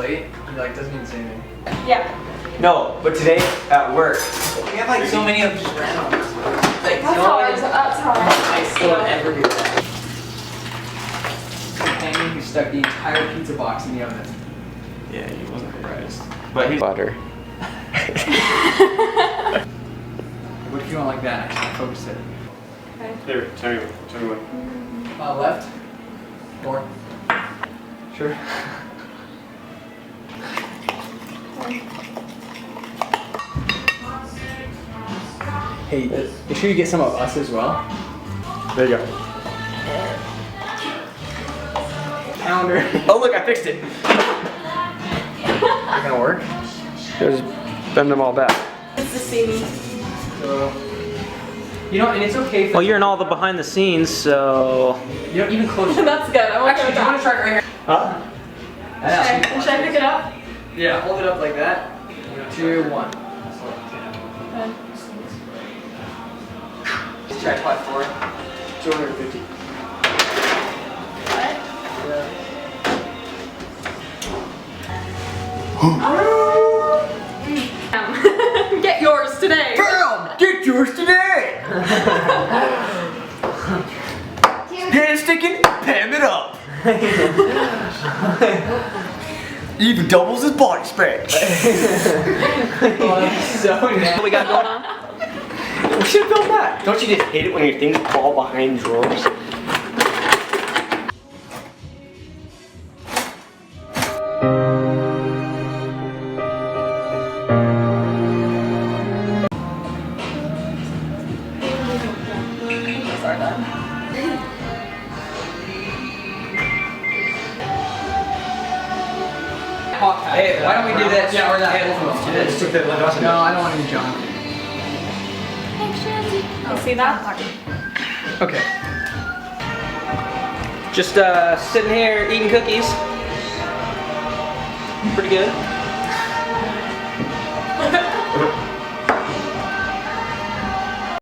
late, he like doesn't even say anything. Yeah. No, but today at work, We have like so many of just random ones. Like That's no hard. one That's hard. I still would ever do that. Companion who stuck the entire pizza box in the oven. yeah, he wasn't surprised. But he's butter. What if you want like that? I can't focus it. Okay. Here, tell me what. Left. More. Sure. Hey, make sure you get some of us as well. There you go. Pounder. Oh look, I fixed it. Not gonna work. Just bend them all back. It's the seam. So, you know, and it's okay. Well, you're in all the behind the scenes, so. You know, even closer. That's good. I want Actually, do you want to try it right here? Huh? Should I pick it up? Yeah, hold it up like that. 2, 1. Okay. Try pot 4. 250. What? Get yours today. Bam! Get yours today! Hand sticking, Pam it up. Even doubles his body spray. So What we got going on? We should have built that. Don't you just hate it when your things fall behind drawers? Are done. Hey, why don't we do this? Yeah, or that. Hey, let's do this. Just took the left. No, I don't want any junk. You see that? Okay. Just sitting here eating cookies. Pretty good.